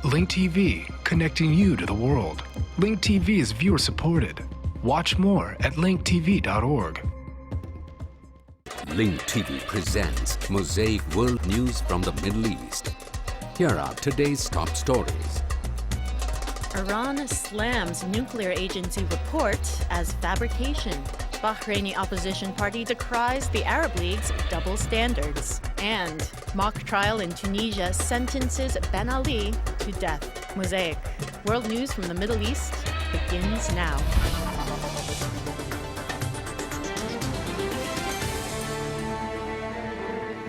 Link TV, connecting you to the world. Link TV is viewer supported. Watch more at linktv.org. Link TV presents Mosaic World News from the Middle East. Here are today's top stories. Iran slams nuclear agency report as fabrication. Bahraini opposition party decries the Arab League's double standards. And mock trial in Tunisia sentences Ben Ali to death. Mosaic. World news from the Middle East begins now.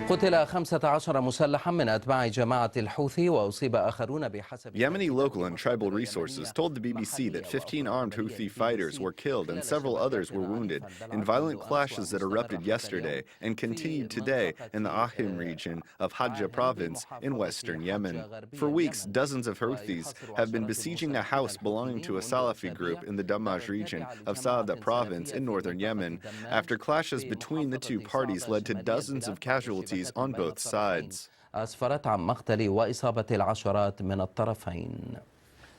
قتل 15 مسلحا من أتباع جماعة الحوثي وأصيب آخرون بحسب Yemeni local and tribal resources told the BBC that 15 armed Houthi fighters were killed and several others were wounded in violent clashes that erupted yesterday and continued today in the Ahim region of Hadja province in western Yemen. For weeks, dozens of Houthis have been besieging a house belonging to a Salafi group in the Damaj region of Saada province in northern Yemen after clashes between the two parties led to dozens of casualties on both sides. أسفرت عن مقتل وإصابة العشرات من الطرفين.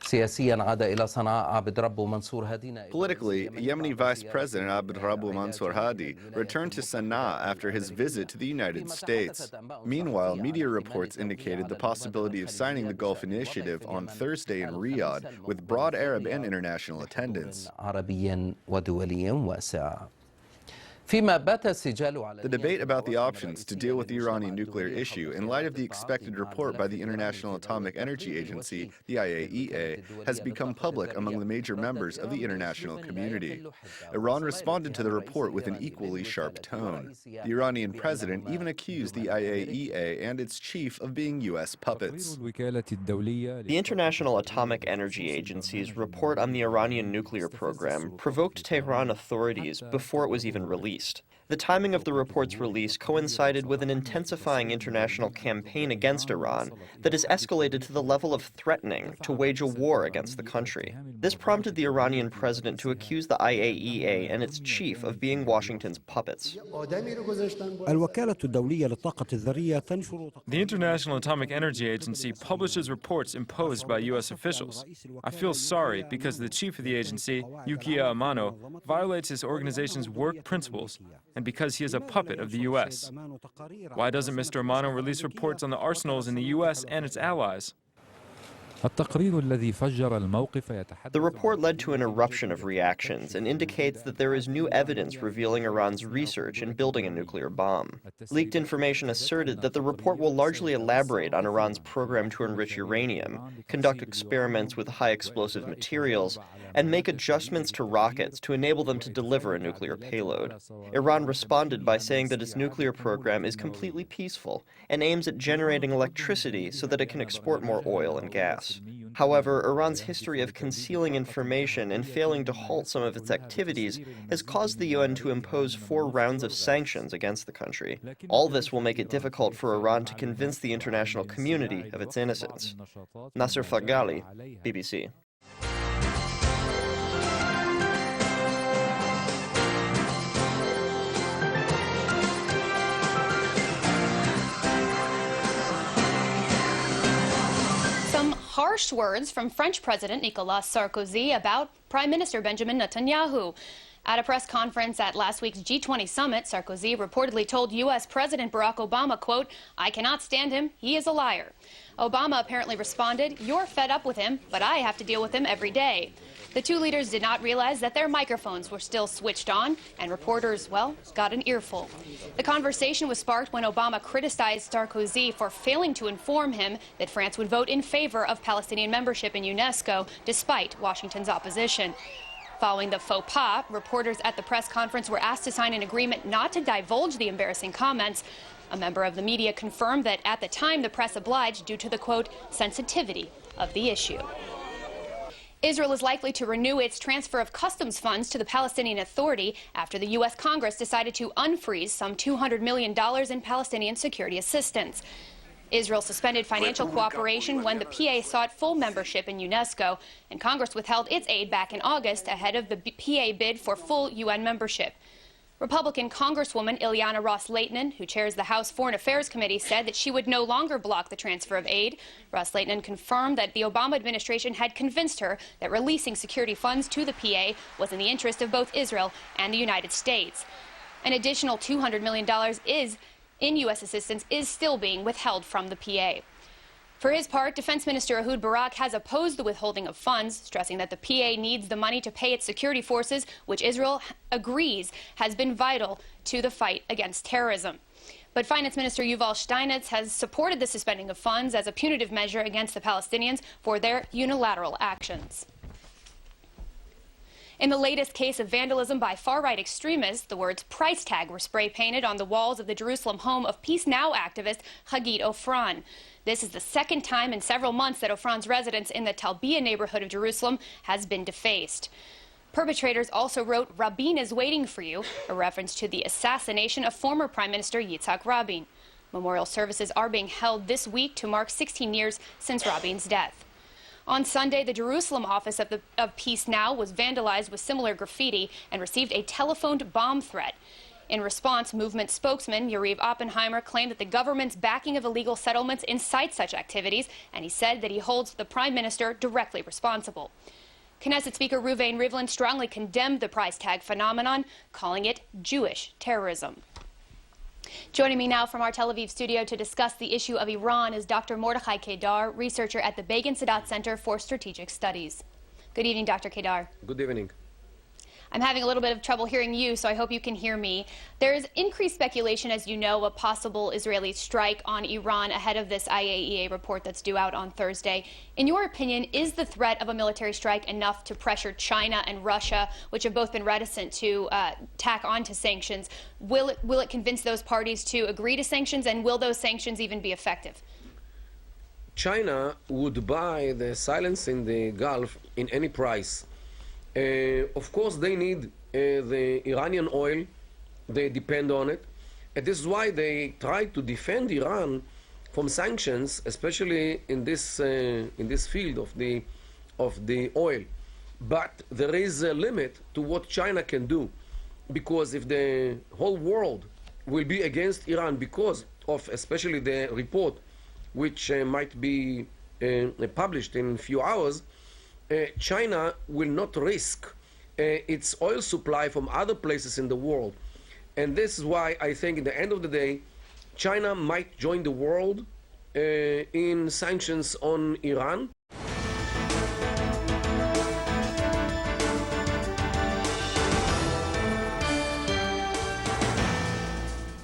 سياسيا عاد إلى صنعاء عبد ربه منصور هادي. Politically, Yemeni Vice President Abd Rabbu Mansour Hadi returned to Sana'a after his visit to the United States. Meanwhile, media reports indicated the possibility of signing the Gulf Initiative on Thursday in Riyadh with broad Arab and international attendance. عربي ودولي واسع. The debate about the options to deal with the Iranian nuclear issue in light of the expected report by the International Atomic Energy Agency, the IAEA, has become public among the major members of the international community. Iran responded to the report with an equally sharp tone. The Iranian president even accused the IAEA and its chief of being U.S. puppets. The International Atomic Energy Agency's report on the Iranian nuclear program provoked Tehran authorities before it was even released. The timing of the report's release coincided with an intensifying international campaign against Iran that has escalated to the level of threatening to wage a war against the country. This prompted the Iranian president to accuse the IAEA and its chief of being Washington's puppets. The International Atomic Energy Agency publishes reports imposed by U.S. officials. I feel sorry because the chief of the agency, Yukiya Amano, violates his organization's work principles and because he is a puppet of the U.S. Why doesn't Mr. Amano release reports on the arsenals in the U.S. and its allies? The report led to an eruption of reactions and indicates that there is new evidence revealing Iran's research in building a nuclear bomb. Leaked information asserted that the report will largely elaborate on Iran's program to enrich uranium, conduct experiments with high explosive materials, and make adjustments to rockets to enable them to deliver a nuclear payload. Iran responded by saying that its nuclear program is completely peaceful and aims at generating electricity so that it can export more oil and gas. However, Iran's history of concealing information and failing to halt some of its activities has caused the UN to impose 4 rounds of sanctions against the country. All this will make it difficult for Iran to convince the international community of its innocence. Nasser Fagali, BBC. Harsh words from French President Nicolas Sarkozy about Prime Minister Benjamin Netanyahu. At a press conference at last week's G20 summit, Sarkozy reportedly told U.S. President Barack Obama, quote, "I cannot stand him. He is a liar." Obama apparently responded, "You're fed up with him, but I have to deal with him every day." The two leaders did not realize that their microphones were still switched on, and reporters, well, got an earful. The conversation was sparked when Obama criticized Sarkozy for failing to inform him that France would vote in favor of Palestinian membership in UNESCO, despite Washington's opposition. Following the faux pas, reporters at the press conference were asked to sign an agreement not to divulge the embarrassing comments. A member of the media confirmed that at the time the press obliged due to the, quote, sensitivity of the issue. Israel is likely to renew its transfer of customs funds to the Palestinian Authority after the U.S. Congress decided to unfreeze some $200 million in Palestinian security assistance. Israel suspended financial cooperation when the PA sought full membership in UNESCO, and Congress withheld its aid back in August ahead of the PA bid for full UN membership. Republican Congresswoman Ilyana Ross-Lehtinen, who chairs the House Foreign Affairs Committee, said that she would no longer block the transfer of aid. Ross-Lehtinen confirmed that the Obama administration had convinced her that releasing security funds to the PA was in the interest of both Israel and the United States. An additional $200 million in U.S. assistance is still being withheld from the PA. For his part, Defense Minister Ehud Barak has opposed the withholding of funds, stressing that the PA needs the money to pay its security forces, which Israel agrees has been vital to the fight against terrorism. But Finance Minister Yuval Steinitz has supported the suspending of funds as a punitive measure against the Palestinians for their unilateral actions. In the latest case of vandalism by far-right extremists, the words price tag were spray-painted on the walls of the Jerusalem home of Peace Now activist Hagit Ofran. This is the second time in several months that Ofran's residence in the Talbiya neighborhood of Jerusalem has been defaced. Perpetrators also wrote, "Rabin is waiting for you," a reference to the assassination of former Prime Minister Yitzhak Rabin. Memorial services are being held this week to mark 16 years since Rabin's death. On Sunday, the Jerusalem office of Peace Now was vandalized with similar graffiti and received a telephoned bomb threat. In response, movement spokesman Yariv Oppenheimer claimed that the government's backing of illegal settlements incites such activities, and he said that he holds the prime minister directly responsible. Knesset Speaker Reuven Rivlin strongly condemned the price tag phenomenon, calling it Jewish terrorism. Joining me now from our Tel Aviv studio to discuss the issue of Iran is Dr. Mordechai Kedar, researcher at the Begin Sadat Center for Strategic Studies. Good evening, Dr. Kedar. Good evening. I'm having a little bit of trouble hearing you, so I hope you can hear me. There is increased speculation, as you know, a possible Israeli strike on Iran ahead of this IAEA report that's due out on Thursday. In your opinion, is the threat of a military strike enough to pressure China and Russia, which have both been reticent to tack onto sanctions? Will it convince those parties to agree to sanctions, and will those sanctions even be effective? China would buy the silence in the Gulf in any price. Of course, they need the Iranian oil. They depend on it. And this is why they try to defend Iran from sanctions, especially in this field of the oil. But there is a limit to what China can do, because if the whole world will be against Iran because of especially the report, which might be published in a few hours, China will not risk its oil supply from other places in the world. And this is why I think at the end of the day, China might join the world in sanctions on Iran.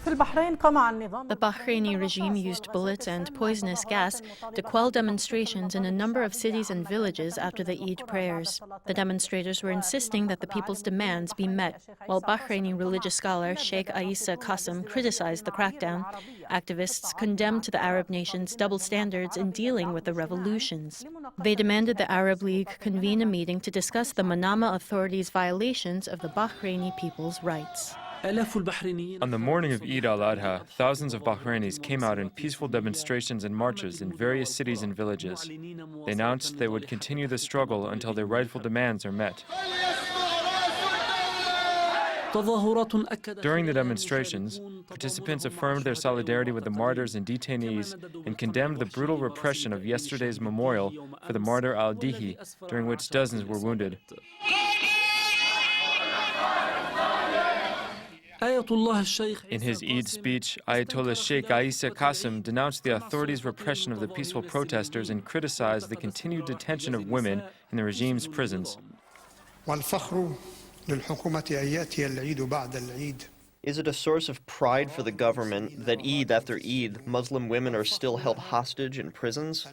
The Bahraini regime used bullets and poisonous gas to quell demonstrations in a number of cities and villages after the Eid prayers. The demonstrators were insisting that the people's demands be met, while Bahraini religious scholar Sheikh Aissa Qasim criticized the crackdown. Activists condemned the Arab nations' double standards in dealing with the revolutions. They demanded the Arab League convene a meeting to discuss the Manama authorities' violations of the Bahraini people's rights. On the morning of Eid al-Adha, thousands of Bahrainis came out in peaceful demonstrations and marches in various cities and villages. They announced they would continue the struggle until their rightful demands are met. During the demonstrations, participants affirmed their solidarity with the martyrs and detainees and condemned the brutal repression of yesterday's memorial for the martyr al-Dihi, during which dozens were wounded. In his Eid speech, Ayatollah Sheikh Aissa Qasim denounced the authorities' repression of the peaceful protesters and criticized the continued detention of women in the regime's prisons. Is it a source of pride for the government that Eid after Eid, Muslim women are still held hostage in prisons?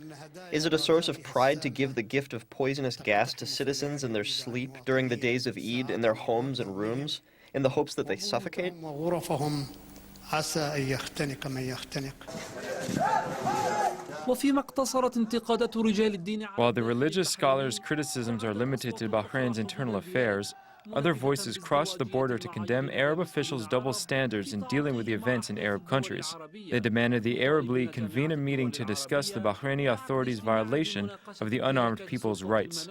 Is it a source of pride to give the gift of poisonous gas to citizens in their sleep during the days of Eid in their homes and rooms, in the hopes that they suffocate? While the religious scholars' criticisms are limited to Bahrain's internal affairs, other voices crossed the border to condemn Arab officials' double standards in dealing with the events in Arab countries. They demanded the Arab League convene a meeting to discuss the Bahraini authorities' violation of the unarmed people's rights.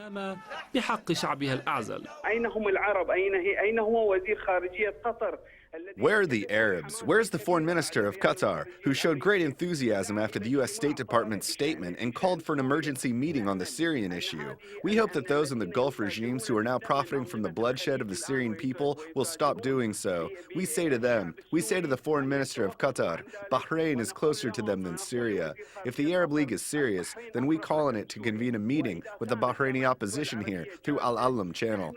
Where are the Arabs? Where's the foreign minister of Qatar, who showed great enthusiasm after the U.S. State Department's statement and called for an emergency meeting on the Syrian issue? We hope that those in the Gulf regimes who are now profiting from the bloodshed of the Syrian people will stop doing so. We say to them, we say to the foreign minister of Qatar, Bahrain is closer to them than Syria. If the Arab League is serious, then we call on it to convene a meeting with the Bahraini opposition here through Al-Alam channel.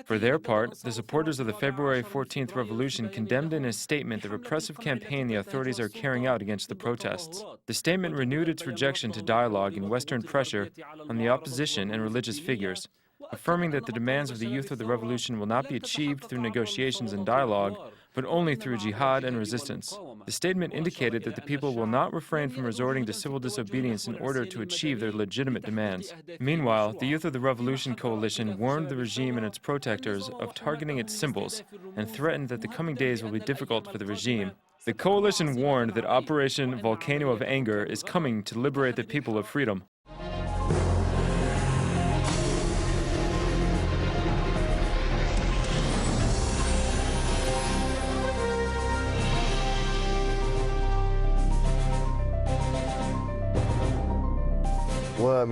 For their part, the supporters of the February 14th revolution condemned in a statement the repressive campaign the authorities are carrying out against the protests. The statement renewed its rejection to dialogue and Western pressure on the opposition and religious figures, affirming that the demands of the youth of the revolution will not be achieved through negotiations and dialogue, but only through jihad and resistance. The statement indicated that the people will not refrain from resorting to civil disobedience in order to achieve their legitimate demands. Meanwhile, the Youth of the Revolution Coalition warned the regime and its protectors of targeting its symbols and threatened that the coming days will be difficult for the regime. The coalition warned that Operation Volcano of Anger is coming to liberate the people of freedom. For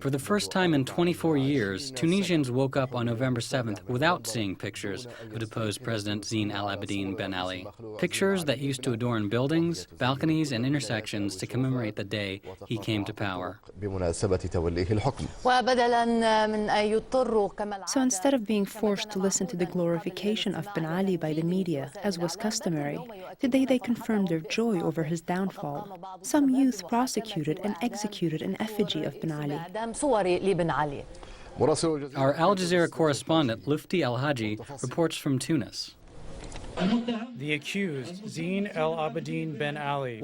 the first time in 24 years, Tunisians woke up on November 7th without seeing pictures of deposed President Zine al-Abidine Ben Ali. Pictures that used to adorn buildings, balconies, and intersections to commemorate the day he came to power. So instead of being forced to listen to the glorification of Ben Ali by the media, as was customary, today they confirmed their joy over his downfall. Some youth prosecuted and executed an effigy of Ben Ali. Our Al Jazeera correspondent, Lufti Al-Haji, reports from Tunis. The accused, Zine el-Abidine Ben Ali.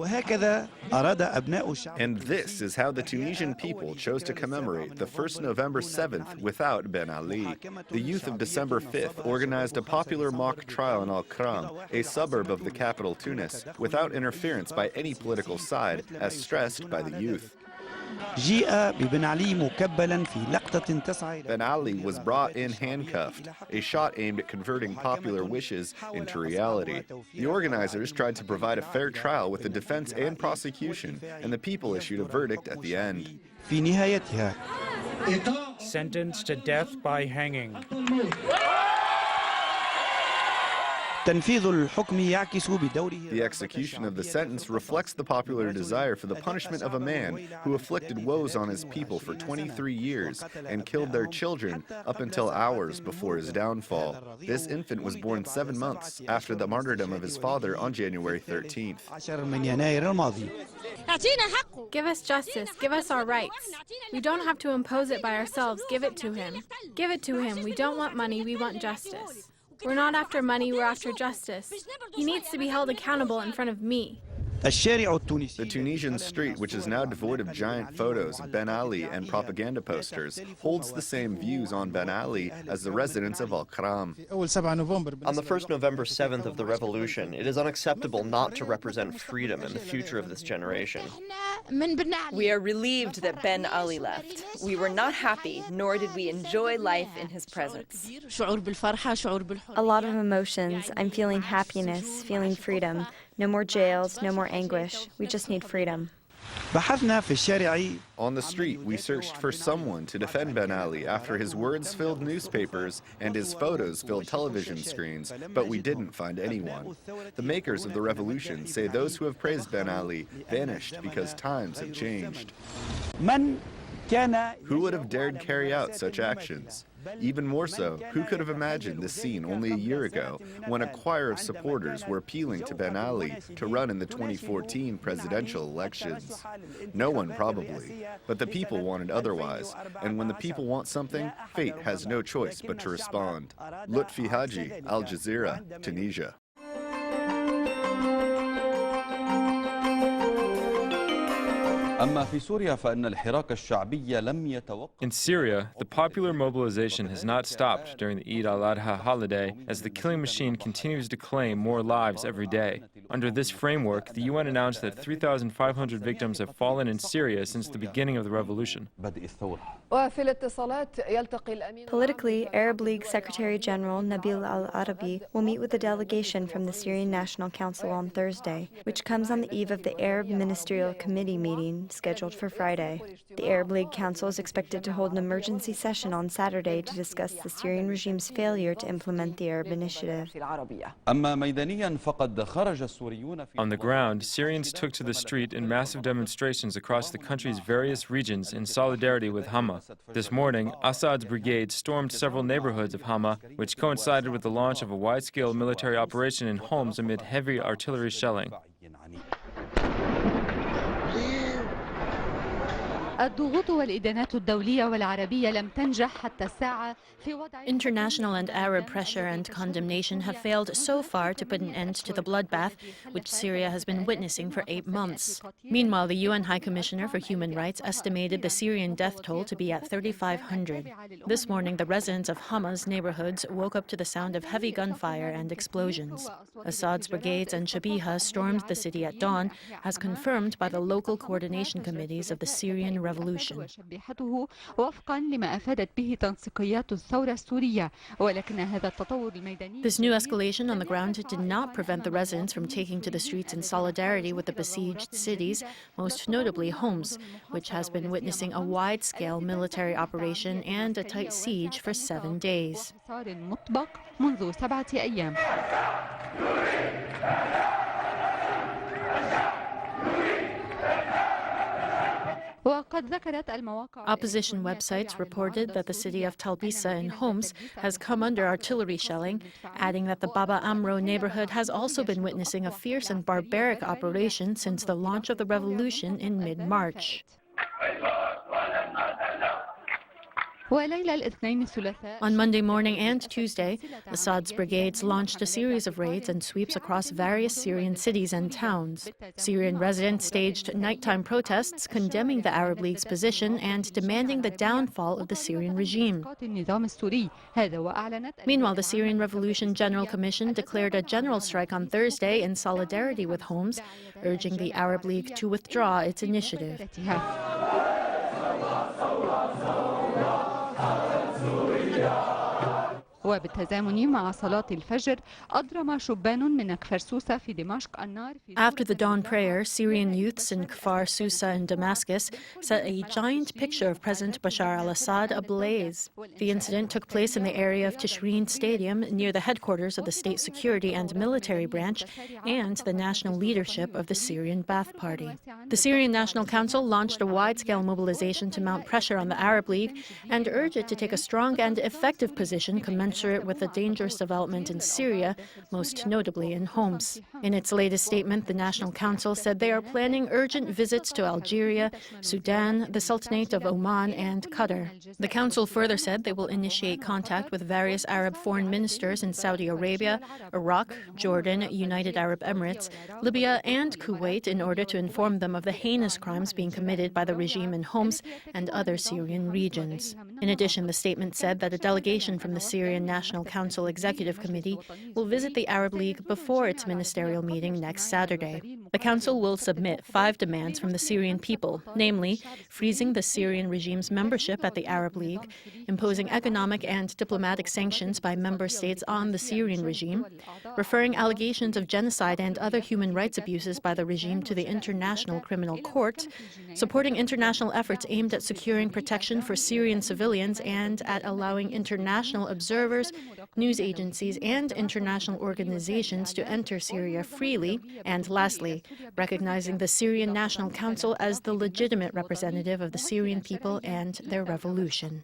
And this is how the Tunisian people chose to commemorate the first November 7th without Ben Ali. The youth of December 5th organized a popular mock trial in Al-Kram, a suburb of the capital Tunis, without interference by any political side, as stressed by the youth. Ben Ali was brought in handcuffed, a shot aimed at converting popular wishes into reality. The organizers tried to provide a fair trial with the defense and prosecution, and the people issued a verdict at the end. Sentenced to death by hanging. The execution of the sentence reflects the popular desire for the punishment of a man who afflicted woes on his people for 23 years and killed their children up until hours before his downfall. This infant was born 7 months after the martyrdom of his father on January 13th. Give us justice. Give us our rights. We don't have to impose it by ourselves. Give it to him. Give it to him. We don't want money. We want justice. We're not after money, we're after justice. He needs to be held accountable in front of me. The Tunisian street, which is now devoid of giant photos of Ben Ali and propaganda posters, holds the same views on Ben Ali as the residents of Al-Kram. On the first November 7th of the revolution, it is unacceptable not to represent freedom and the future of this generation. We are relieved that Ben Ali left. We were not happy, nor did we enjoy life in his presence. A lot of emotions. I'm feeling happiness, feeling freedom. No more jails, no more anguish. We just need freedom. On the street, we searched for someone to defend Ben Ali after his words filled newspapers and his photos filled television screens, but we didn't find anyone. The makers of the revolution say those who have praised Ben Ali vanished because times have changed. Who would have dared carry out such actions? Even more so, who could have imagined this scene only a year ago when a choir of supporters were appealing to Ben Ali to run in the 2014 presidential elections? No one probably, but the people wanted otherwise, and when the people want something, fate has no choice but to respond. Lutfi Haji, Al Jazeera, Tunisia. In Syria, the popular mobilization has not stopped during the Eid al-Adha holiday as the killing machine continues to claim more lives every day. Under this framework, the UN announced that 3,500 victims have fallen in Syria since the beginning of the revolution. Politically, Arab League Secretary General Nabil al-Arabi will meet with a delegation from the Syrian National Council on Thursday, which comes on the eve of the Arab Ministerial Committee meeting scheduled for Friday. The Arab League Council is expected to hold an emergency session on Saturday to discuss the Syrian regime's failure to implement the Arab Initiative. On the ground, Syrians took to the street in massive demonstrations across the country's various regions in solidarity with Hama. This morning, Assad's brigade stormed several neighborhoods of Hama, which coincided with the launch of a wide-scale military operation in Homs amid heavy artillery shelling. International and Arab pressure and condemnation have failed so far to put an end to the bloodbath which Syria has been witnessing for 8 months. Meanwhile, the UN High Commissioner for Human Rights estimated the Syrian death toll to be at 3,500. This morning, the residents of Hama's neighborhoods woke up to the sound of heavy gunfire and explosions. Assad's brigades and Shabiha stormed the city at dawn, as confirmed by the local coordination committees of the Syrian revolution. This new escalation on the ground did not prevent the residents from taking to the streets in solidarity with the besieged cities, most notably Homs, which has been witnessing a wide-scale military operation and a tight siege for 7 days. Opposition websites reported that the city of Talbisa in Homs has come under artillery shelling, adding that the Baba Amro neighborhood has also been witnessing a fierce and barbaric operation since the launch of the revolution in mid-March. On Monday morning and Tuesday, Assad's brigades launched a series of raids and sweeps across various Syrian cities and towns. Syrian residents staged nighttime protests condemning the Arab League's position and demanding the downfall of the Syrian regime. Meanwhile, the Syrian Revolution General Commission declared a general strike on Thursday in solidarity with Homs, urging the Arab League to withdraw its initiative. After the dawn prayer, Syrian youths in Kfar Susa in Damascus set a giant picture of President Bashar al-Assad ablaze. The incident took place in the area of Tishreen Stadium near the headquarters of the state security and military branch and the national leadership of the Syrian Ba'ath Party. The Syrian National Council launched a wide-scale mobilization to mount pressure on the Arab League and urge it to take a strong and effective position commensurate with the dangerous development in Syria, most notably in Homs. In its latest statement, the National Council said they are planning urgent visits to Algeria, Sudan, the Sultanate of Oman, and Qatar. The Council further said they will initiate contact with various Arab foreign ministers in Saudi Arabia, Iraq, Jordan, United Arab Emirates, Libya, and Kuwait in order to inform them of the heinous crimes being committed by the regime in Homs and other Syrian regions. In addition, the statement said that a delegation from the Syrian National Council Executive Committee will visit the Arab League before its ministerial meeting next Saturday. The Council will submit 5 demands from the Syrian people, namely, freezing the Syrian regime's membership at the Arab League, imposing economic and diplomatic sanctions by member states on the Syrian regime, referring allegations of genocide and other human rights abuses by the regime to the International Criminal Court, supporting international efforts aimed at securing protection for Syrian civilians and at allowing international observers, news agencies, and international organizations to enter Syria freely, and lastly, recognizing the Syrian National Council as the legitimate representative of the Syrian people and their revolution.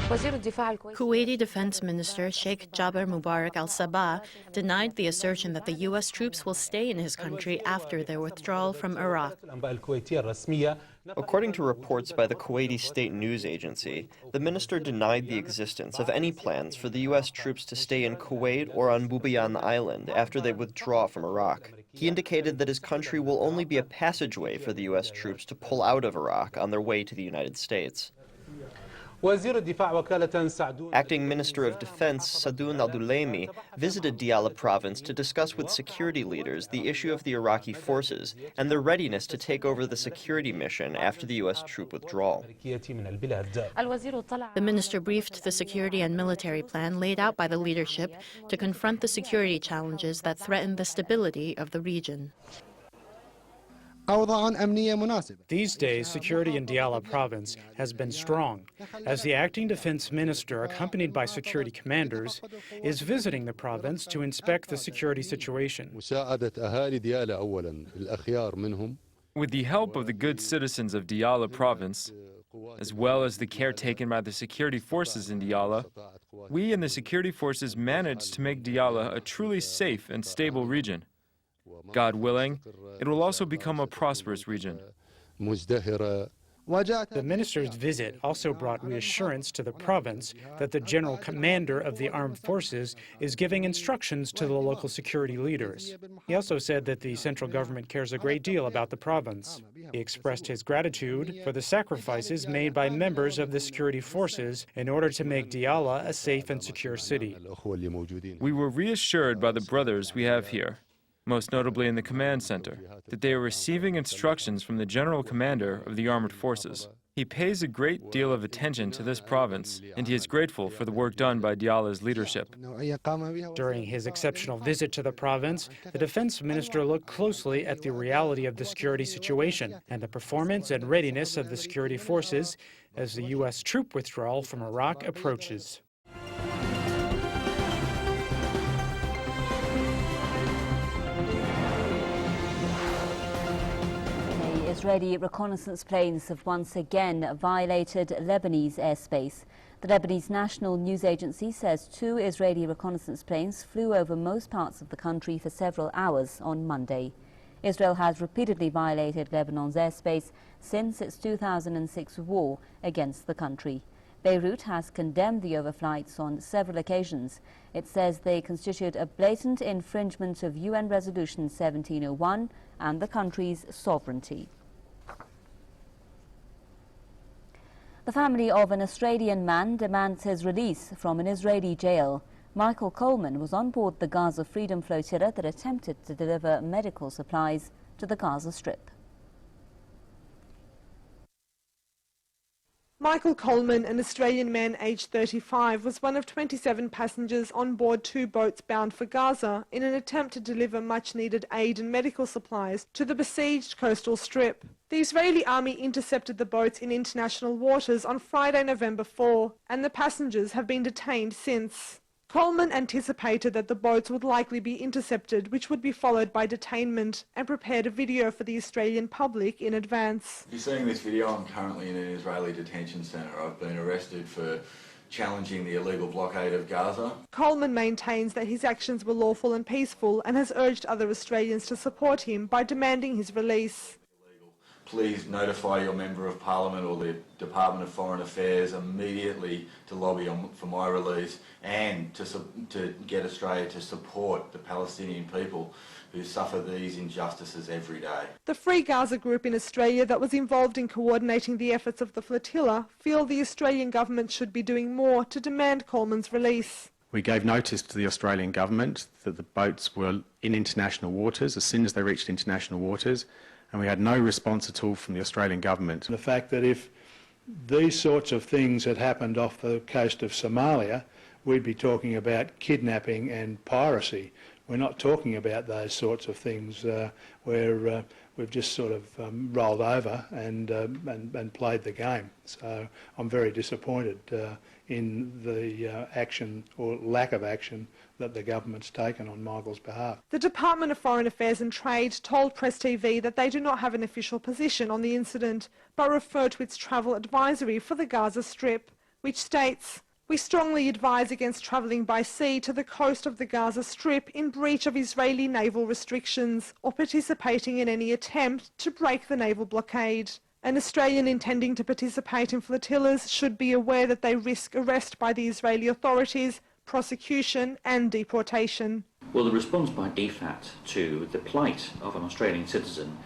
Kuwaiti Defense Minister Sheikh Jaber Mubarak al-Sabah denied the assertion that the U.S. troops will stay in his country after their withdrawal from Iraq. According to reports by the Kuwaiti state news agency, the minister denied the existence of any plans for the U.S. troops to stay in Kuwait or on Bubiyan Island after they withdraw from Iraq. He indicated that his country will only be a passageway for the U.S. troops to pull out of Iraq on their way to the United States. Acting Minister of Defense Sadoun Al-Dulaimi visited Diyala province to discuss with security leaders the issue of the Iraqi forces and their readiness to take over the security mission after the U.S. troop withdrawal. The minister briefed the security and military plan laid out by the leadership to confront the security challenges that threaten the stability of the region. These days, security in Diyala province has been strong, as the acting defense minister, accompanied by security commanders, is visiting the province to inspect the security situation. With the help of the good citizens of Diyala province, as well as the care taken by the security forces in Diyala, we and the security forces managed to make Diyala a truly safe and stable region. God willing, it will also become a prosperous region. The minister's visit also brought reassurance to the province that the general commander of the armed forces is giving instructions to the local security leaders. He also said that the central government cares a great deal about the province. He expressed his gratitude for the sacrifices made by members of the security forces in order to make Diyala a safe and secure city. We were reassured by the brothers we have here, most notably in the command center, that they are receiving instructions from the general commander of the armed forces. He pays a great deal of attention to this province, and he is grateful for the work done by Diyala's leadership. During his exceptional visit to the province, the defense minister looked closely at the reality of the security situation and the performance and readiness of the security forces as the U.S. troop withdrawal from Iraq approaches. Israeli reconnaissance planes have once again violated Lebanese airspace. The Lebanese national news agency says 2 Israeli reconnaissance planes flew over most parts of the country for several hours on Monday. Israel has repeatedly violated Lebanon's airspace since its 2006 war against the country. Beirut has condemned the overflights on several occasions. It says they constitute a blatant infringement of UN Resolution 1701 and the country's sovereignty. The family of an Australian man demands his release from an Israeli jail. Michael Coleman was on board the Gaza Freedom Flotilla that attempted to deliver medical supplies to the Gaza Strip. Michael Coleman, an Australian man aged 35, was one of 27 passengers on board 2 boats bound for Gaza in an attempt to deliver much-needed aid and medical supplies to the besieged coastal strip. The Israeli army intercepted the boats in international waters on Friday, November 4, and the passengers have been detained since. Coleman anticipated that the boats would likely be intercepted, which would be followed by detainment, and prepared a video for the Australian public in advance. If you're seeing this video, I'm currently in an Israeli detention centre. I've been arrested for challenging the illegal blockade of Gaza. Coleman maintains that his actions were lawful and peaceful and has urged other Australians to support him by demanding his release. Please notify your Member of Parliament or the Department of Foreign Affairs immediately to lobby for my release and to get Australia to support the Palestinian people who suffer these injustices every day. The Free Gaza group in Australia that was involved in coordinating the efforts of the flotilla feel the Australian government should be doing more to demand Coleman's release. We gave notice to the Australian government that the boats were in international waters as soon as they reached international waters, and we had no response at all from the Australian government. The fact that if these sorts of things had happened off the coast of Somalia, we'd be talking about kidnapping and piracy. We're not talking about those sorts of things where we've just sort of rolled over and played the game. So I'm very disappointed in the action or lack of action that the government's taken on Michael's behalf. The Department of Foreign Affairs and Trade told Press TV that they do not have an official position on the incident, but refer to its travel advisory for the Gaza Strip. which states, "We strongly advise against travelling by sea to the coast of the Gaza Strip in breach of Israeli naval restrictions or participating in any attempt to break the naval blockade. An Australian intending to participate in flotillas should be aware that they risk arrest by the Israeli authorities, prosecution and deportation." Well, the response by DFAT to the plight of an Australian citizen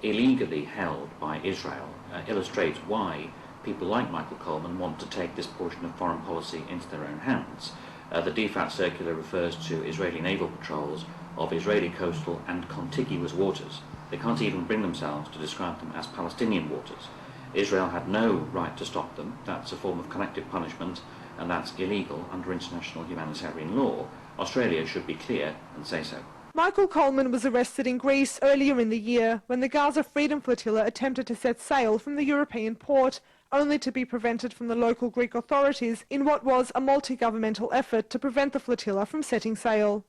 illegally held by Israel illustrates why people like Michael Coleman want to take this portion of foreign policy into their own hands. The DFAT circular refers to Israeli naval patrols of Israeli coastal and contiguous waters. They can't even bring themselves to describe them as Palestinian waters. Israel had no right to stop them. That's a form of collective punishment, and that's illegal under international humanitarian law. Australia should be clear and say so. Michael Coleman was arrested in Greece earlier in the year when the Gaza Freedom Flotilla attempted to set sail from the European port, only to be prevented from the local Greek authorities in what was a multi-governmental effort to prevent the flotilla from setting sail.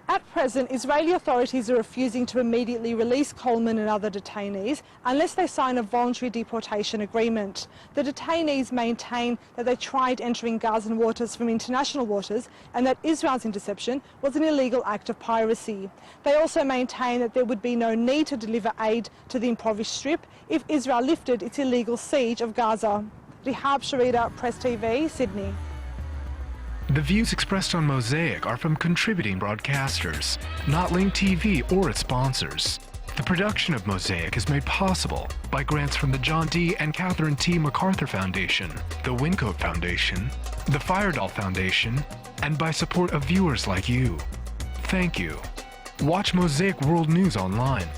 At present, Israeli authorities are refusing to immediately release Coleman and other detainees unless they sign a voluntary deportation agreement. The detainees maintain that they tried entering Gazan waters from international waters and that Israel's interception was an illegal act of piracy. They also maintain that there would be no need to deliver aid to the impoverished strip if Israel lifted its illegal siege of Gaza. Rihab Sharida, Press TV, Sydney. The views expressed on Mosaic are from contributing broadcasters, not Link TV or its sponsors. The production of Mosaic is made possible by grants from the John D. and Catherine T. MacArthur Foundation, the Wincoat Foundation, the Firedoll Foundation, and by support of viewers like you. Thank you. Watch Mosaic World News online.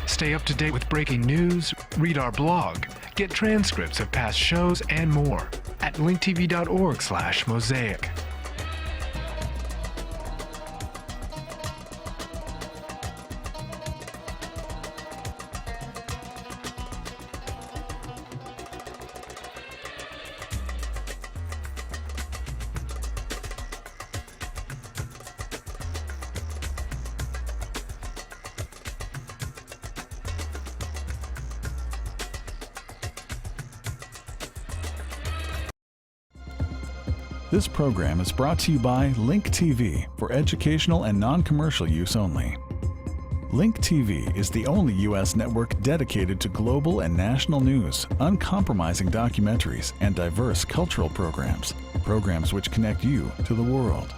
Stay up to date with breaking news, read our blog, get transcripts of past shows, and more at linktv.org/mosaic. This program is brought to you by Link TV for educational and non-commercial use only. Link TV is the only U.S. network dedicated to global and national news, uncompromising documentaries, and diverse cultural programs which connect you to the world.